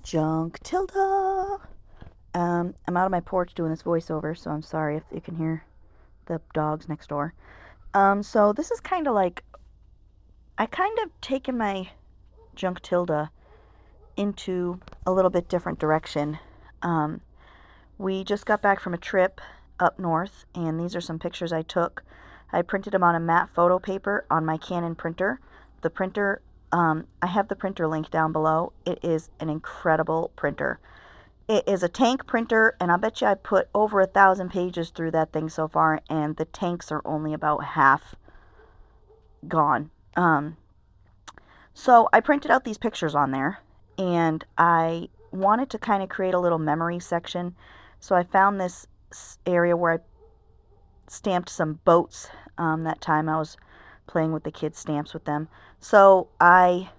Junktilda. I'm out on my porch doing this voiceover, so I'm sorry if you can hear the dogs next door. So this is kind of like, I kind of taken my Junktilda into a little bit different direction. We just got back from a trip up north, and these are some pictures I took. I printed them on a matte photo paper on my Canon printer. The printer, I have the printer link down below. It is an incredible printer. It is a tank printer, and I bet you I put over 1,000 pages through that thing so far, and the tanks are only about half gone. So I printed out these pictures on there, and I wanted to kind of create a little memory section. So I found this area where I stamped some boats. That time I was playing with the kids' stamps with them. So I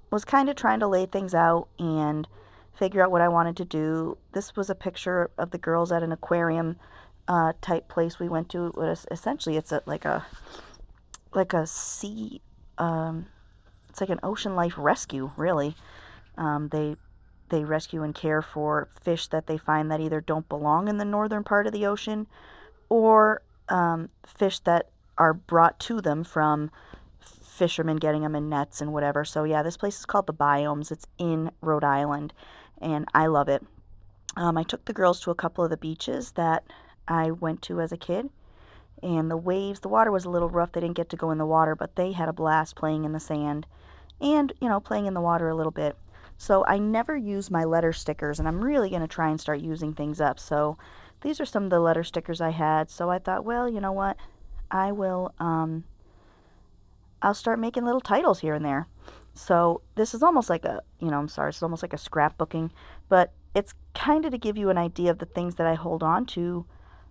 was kind of trying to lay things out and figure out what I wanted to do. This was a picture of the girls at an aquarium type place we went to. Essentially, it's like a sea. It's like an ocean life rescue, really. They rescue and care for fish that they find that either don't belong in the northern part of the ocean, or fish that are brought to them from fishermen getting them in nets and whatever. So yeah, this place is called the Biomes. It's in Rhode Island, and I love it. I took the girls to a couple of the beaches that I went to as a kid, and the water was a little rough. They didn't get to go in the water, but they had a blast playing in the sand and, playing in the water a little bit. So I never use my letter stickers, and I'm really going to try and start using things up. So these are some of the letter stickers I had. So I thought, well, you know what? I'll start making little titles here and there. So this is almost like it's almost like a scrapbooking, but it's kind of to give you an idea of the things that I hold on to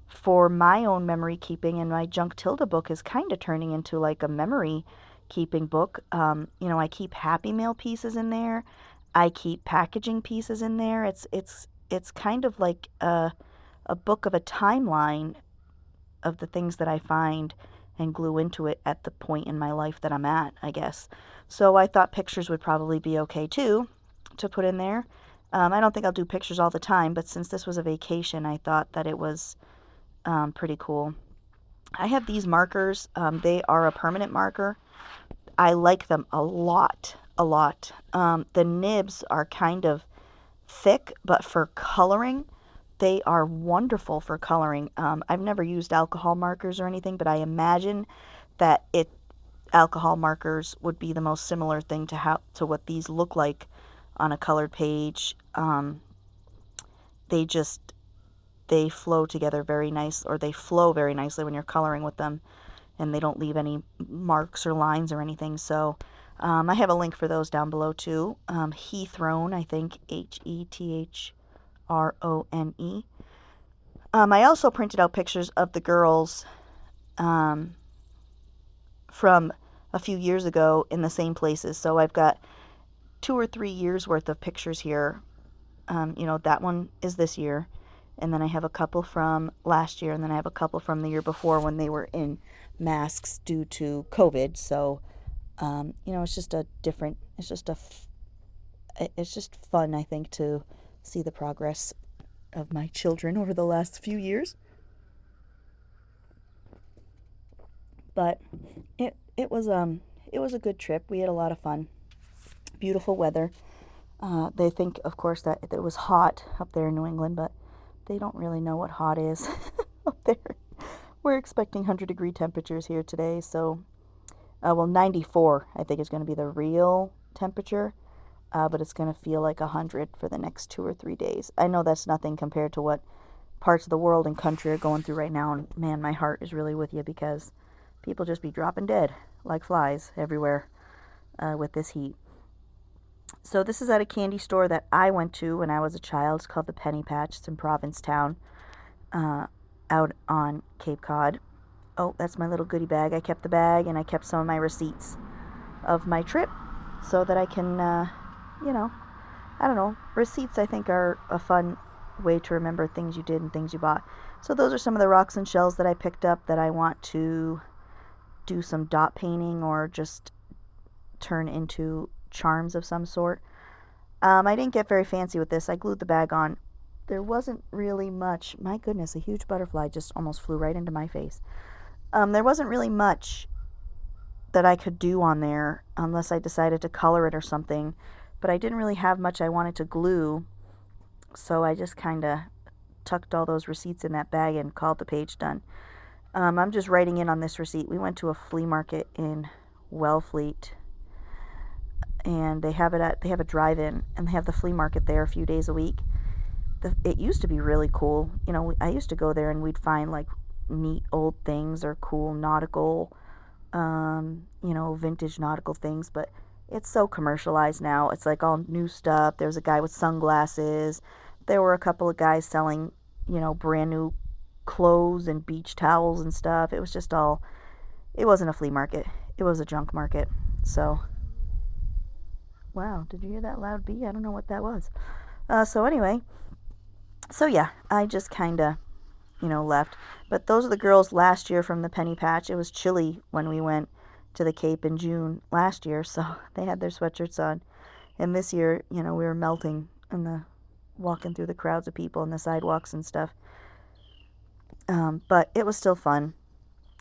for my own memory keeping, and my Junktilda book is kind of turning into like a memory keeping book. I keep Happy Mail pieces in there. I keep packaging pieces in there. It's kind of like a book of a timeline of the things that I find and glue into it at the point in my life that I'm at, I guess. So I thought pictures would probably be okay too to put in there. I don't think I'll do pictures all the time, but since this was a vacation, I thought that it was pretty cool. I have these markers. They are a permanent marker. I like them a lot. The nibs are kind of thick, but for coloring, they are wonderful for coloring. I've never used alcohol markers or anything, but I imagine that alcohol markers would be the most similar thing to what these look like on a colored page. They flow together very nice, or they flow very nicely when you're coloring with them, and they don't leave any marks or lines or anything. So I have a link for those down below too. Hethrone, I think, Hethrone. I also printed out pictures of the girls from a few years ago in the same places. So I've got 2 or 3 years worth of pictures here. That one is this year, and then I have a couple from last year, and then I have a couple from the year before when they were in masks due to COVID. So it's just fun, I think, to see the progress of my children over the last few years. But it was a good trip. We had a lot of fun. Beautiful weather. They think, of course, that it was hot up there in New England, but they don't really know what hot is up there. We're expecting 100-degree temperatures here today, so 94 I think is going to be the real temperature, but it's going to feel like 100 for the next 2 or 3 days. I know that's nothing compared to what parts of the world and country are going through right now, and man, my heart is really with you, because people just be dropping dead like flies everywhere with this heat. So this is at a candy store that I went to when I was a child. It's called the Penny Patch. It's in Provincetown, out on Cape Cod. Oh, that's my little goodie bag. I kept the bag, and I kept some of my receipts of my trip so that I can, I don't know. Receipts, I think, are a fun way to remember things you did and things you bought. So those are some of the rocks and shells that I picked up that I want to do some dot painting or just turn into charms of some sort. I didn't get very fancy with this. I glued the bag on. There wasn't really much. My goodness, a huge butterfly just almost flew right into my face. There wasn't really much that I could do on there unless I decided to color it or something. But I didn't really have much I wanted to glue, so I just kind of tucked all those receipts in that bag and called the page done. I'm just writing in on this receipt. We went to a flea market in Wellfleet, and they have a drive-in, and they have the flea market there a few days a week. It used to be really cool. You know, I used to go there and we'd find like neat old things or cool nautical, you know, vintage nautical things, but it's so commercialized now. It's like all new stuff. There's a guy with sunglasses. There were a couple of guys selling, you know, brand new clothes and beach towels and stuff. It was just all, it wasn't a flea market. It was a junk market. So, wow, did you hear that loud bee? I don't know what that was. So anyway, so yeah, I just kind of, you know, left. But those are the girls last year from the Penny Patch. It was chilly when we went to the Cape in June last year, so they had their sweatshirts on. And this year, you know, we were melting and walking through the crowds of people and the sidewalks and stuff. But it was still fun.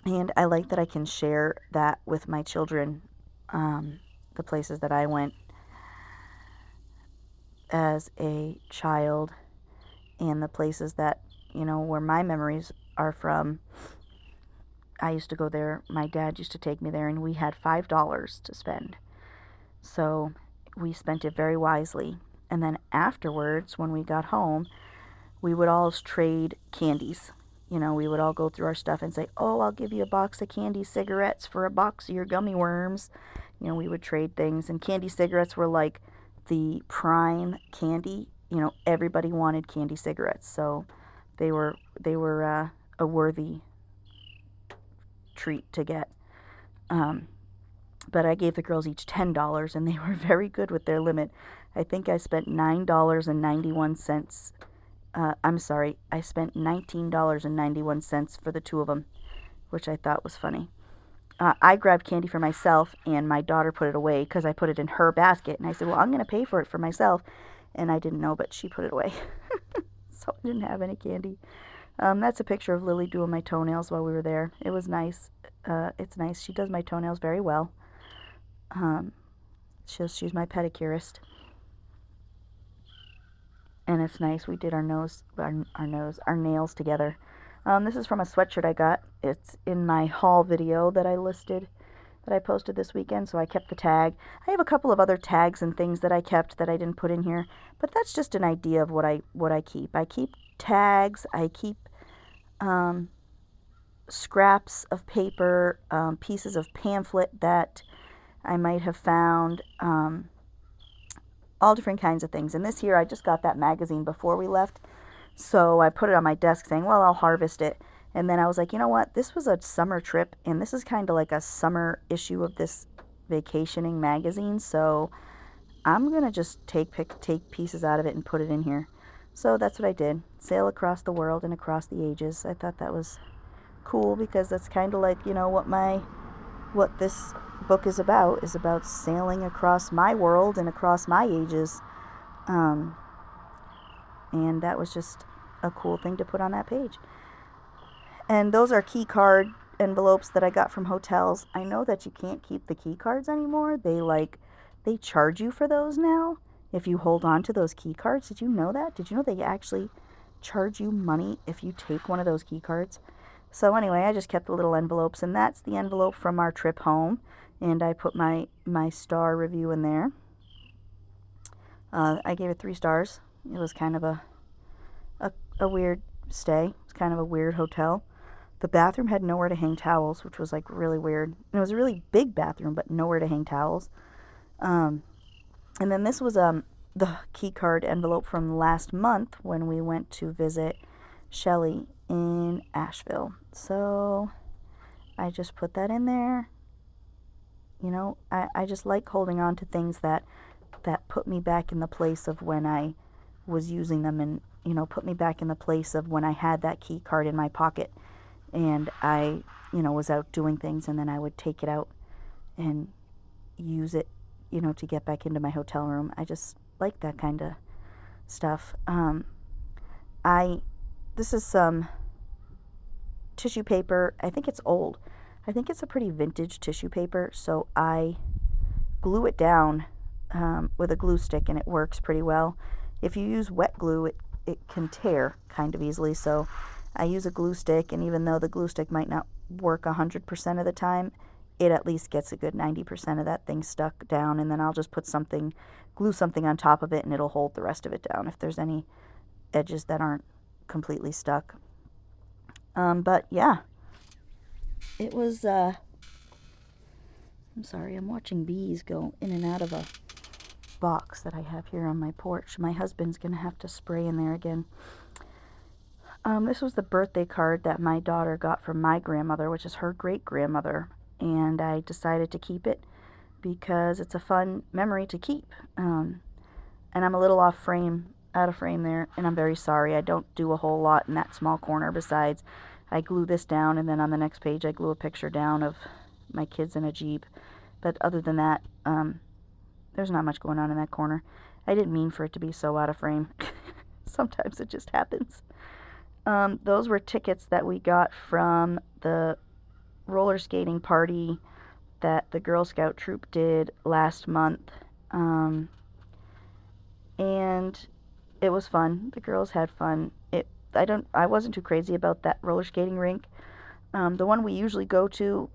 And I like that I can share that with my children, the places that I went as a child and the places that, you know, where my memories are from. I used to go there. My dad used to take me there, and we had $5 to spend. So we spent it very wisely. And then afterwards, when we got home, we would all trade candies. You know, we would all go through our stuff and say, oh, I'll give you a box of candy cigarettes for a box of your gummy worms. You know, we would trade things. And candy cigarettes were like the prime candy. You know, everybody wanted candy cigarettes. So they were a worthy treat to get. But I gave the girls each $10, and they were very good with their limit. I think I spent $9.91. I'm sorry, I spent $19.91 for the two of them, which I thought was funny. I grabbed candy for myself, and my daughter put it away because I put it in her basket. And I said, well, I'm going to pay for it for myself. And I didn't know, but she put it away. So I didn't have any candy. That's a picture of Lily doing my toenails while we were there. It was nice. It's nice. She does my toenails very well. She's my pedicurist. And it's nice. We did our nails together. This is from a sweatshirt I got. It's in my haul video that I posted this weekend, so I kept the tag. I have a couple of other tags and things that I kept that I didn't put in here, but that's just an idea of what I keep. I keep tags. I keep scraps of paper, pieces of pamphlet that I might have found, all different kinds of things. And this year I just got that magazine before we left, so I put it on my desk saying, well, I'll harvest it. And then I was like, you know what, this was a summer trip, and this is kind of like a summer issue of this vacationing magazine, so I'm going to just take pieces out of it and put it in here. So that's what I did. Sail across the world and across the ages. I thought that was cool because that's kind of like, you know, what this book is about sailing across my world and across my ages. And that was just a cool thing to put on that page. And those are key card envelopes that I got from hotels. I know that you can't keep the key cards anymore. They charge you for those now if you hold on to those key cards. Did you know that? Did you know they actually charge you money if you take one of those key cards? So anyway, I just kept the little envelopes, and that's the envelope from our trip home. And I put my star review in there. I gave it 3 stars. It was kind of a weird stay. It's kind of a weird hotel. The bathroom had nowhere to hang towels, which was like really weird. And it was a really big bathroom, but nowhere to hang towels. And then this was the key card envelope from last month when we went to visit Shelley in Asheville. So I just put that in there. You know, I just like holding on to things that put me back in the place of when I was using them, and, you know, put me back in the place of when I had that key card in my pocket and I, you know, was out doing things, and then I would take it out and use it, you know, to get back into my hotel room. I just like that kind of stuff. This is some tissue paper. I think it's old. I think it's a pretty vintage tissue paper, so I glue it down with a glue stick, and it works pretty well. If you use wet glue, it can tear kind of easily, so I use a glue stick, and even though the glue stick might not work 100% of the time, it at least gets a good 90% of that thing stuck down, and then I'll just put glue something on top of it, and it'll hold the rest of it down if there's any edges that aren't completely stuck. But yeah, it was, I'm sorry, I'm watching bees go in and out of a box that I have here on my porch. My husband's going to have to spray in there again. This was the birthday card that my daughter got from my grandmother, which is her great-grandmother, and I decided to keep it because it's a fun memory to keep. And I'm a little out of frame there, and I'm very sorry. I don't do a whole lot in that small corner besides I glue this down, and then on the next page I glue a picture down of my kids in a Jeep. But other than that, there's not much going on in that corner. I didn't mean for it to be so out of frame. Sometimes it just happens. Those were tickets that we got from the roller skating party that the Girl Scout troop did last month. And it was fun. The girls had fun. I wasn't too crazy about that roller skating rink. The one we usually go to,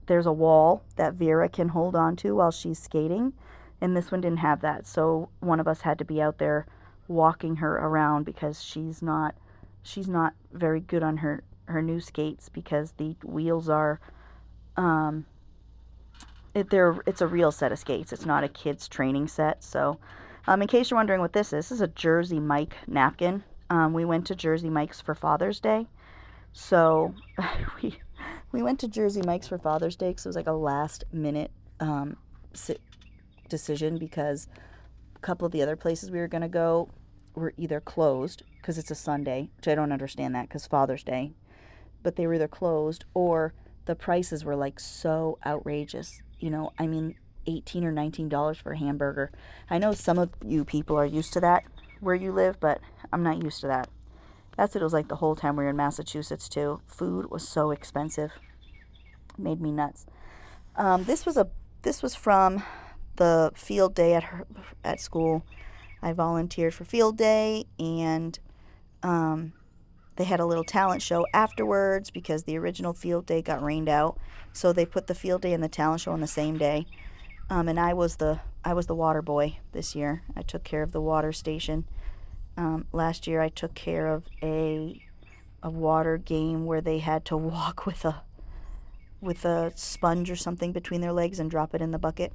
there's a wall that Vera can hold on to while she's skating, and this one didn't have that, so one of us had to be out there walking her around because she's not very good on her new skates because the wheels are it's a real set of skates. It's not a kid's training set. So in case you're wondering what this is a Jersey Mike napkin. We went to Jersey Mike's for Father's Day. So we went to Jersey Mike's for Father's Day because it was like a last minute decision because a couple of the other places we were going to go were either closed because it's a Sunday, which I don't understand that because Father's Day, but they were either closed or the prices were like so outrageous. You know, I mean, $18 or $19 for a hamburger. I know some of you people are used to that where you live, but I'm not used to that. That's what it was like the whole time we were in Massachusetts too. Food was so expensive. It made me nuts. This was from the field day at school. I volunteered for field day, and they had a little talent show afterwards because the original field day got rained out. So they put the field day and the talent show on the same day. And I was the water boy this year. I took care of the water station. Last year I took care of a water game where they had to walk with a sponge or something between their legs and drop it in the bucket,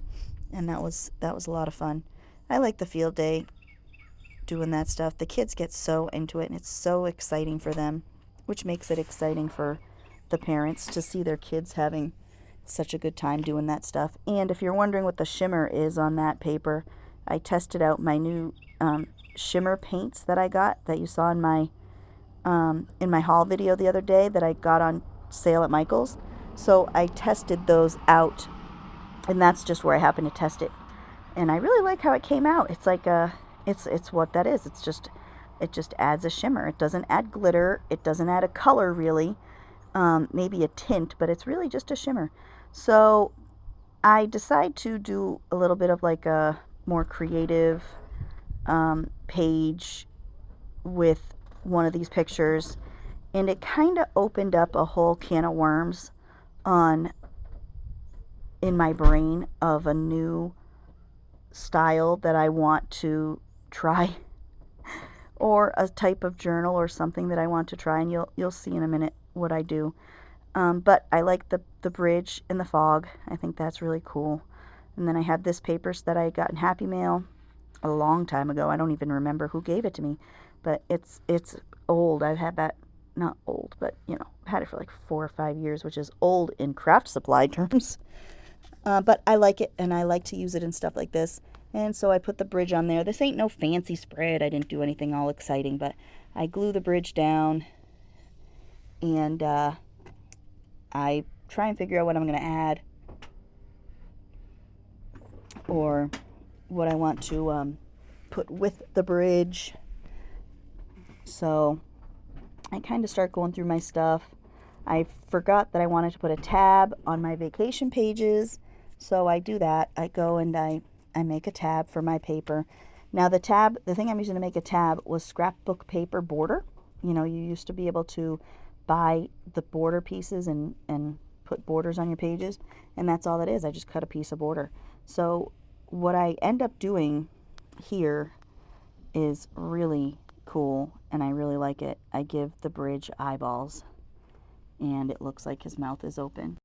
and that was a lot of fun. I like the field day, doing that stuff. The kids get so into it, and it's so exciting for them, which makes it exciting for the parents to see their kids having such a good time doing that stuff. And if you're wondering what the shimmer is on that paper, I tested out my new shimmer paints that I got that you saw in my haul video the other day that I got on sale at Michael's. So I tested those out, and that's just where I happened to test it. And I really like how it came out. It's like it's what that is. It just adds a shimmer. It doesn't add glitter. It doesn't add a color really. Maybe a tint, but it's really just a shimmer. So I decided to do a little bit of like a more creative page with one of these pictures, and it kind of opened up a whole can of worms in my brain of a new style that I want to try, or a type of journal or something that I want to try, and you'll see in a minute what I do. But I like the bridge and the fog. I think that's really cool. And then I have this paper that I got in Happy Mail a long time ago. I don't even remember who gave it to me, but it's old. I've had that, not old, but you know, had it for like 4 or 5 years, which is old in craft supply terms. But I like it, and I like to use it in stuff like this. And so I put the bridge on there. This ain't no fancy spread. I didn't do anything all exciting, but I glue the bridge down, and I try and figure out what I'm going to add or what I want to put with the bridge. So I kind of start going through my stuff. I forgot that I wanted to put a tab on my vacation pages, so I do that. I go and I make a tab for my paper. Now the thing I'm using to make a tab was scrapbook paper border. You know, you used to be able to buy the border pieces and put borders on your pages, and that's all it is. I just cut a piece of border. So what I end up doing here is really cool, and I really like it. I give the bridge eyeballs, and it looks like his mouth is open.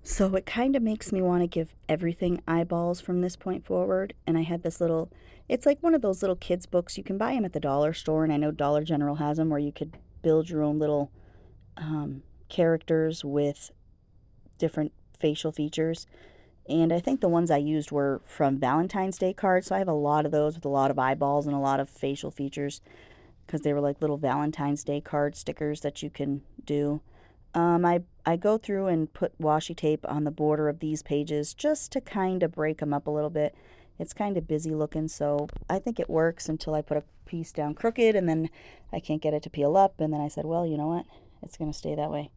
So it kind of makes me want to give everything eyeballs from this point forward. And I had this little, it's like one of those little kids books. You can buy them at the dollar store, and I know Dollar General has them, where you could build your own little characters with different facial features. And I think the ones I used were from Valentine's Day cards, so I have a lot of those with a lot of eyeballs and a lot of facial features, because they were like little Valentine's Day card stickers that you can do. I go through and put washi tape on the border of these pages just to kind of break them up a little bit. It's kind of busy looking, so I think it works until I put a piece down crooked, and then I can't get it to peel up, and then I said, well, you know what, it's going to stay that way.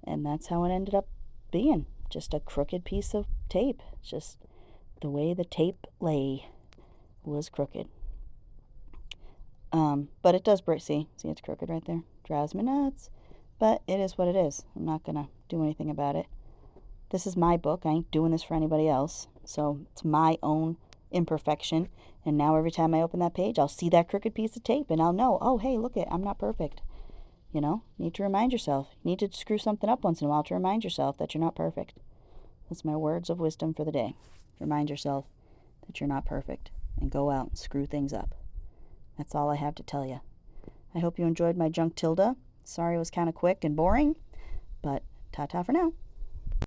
And that's how it ended up being, just a crooked piece of tape. Just the way the tape lay was crooked. But it does break. See it's crooked right there. Drives me nuts. But it is what it is. I'm not going to do anything about it. This is my book. I ain't doing this for anybody else. So it's my own imperfection. And now every time I open that page, I'll see that crooked piece of tape, and I'll know, oh, hey, look it, I'm not perfect. You know, you need to remind yourself. You need to screw something up once in a while to remind yourself that you're not perfect. That's my words of wisdom for the day. Remind yourself that you're not perfect, and go out and screw things up. That's all I have to tell you. I hope you enjoyed my Junktilda. Sorry it was kind of quick and boring, but ta-ta for now.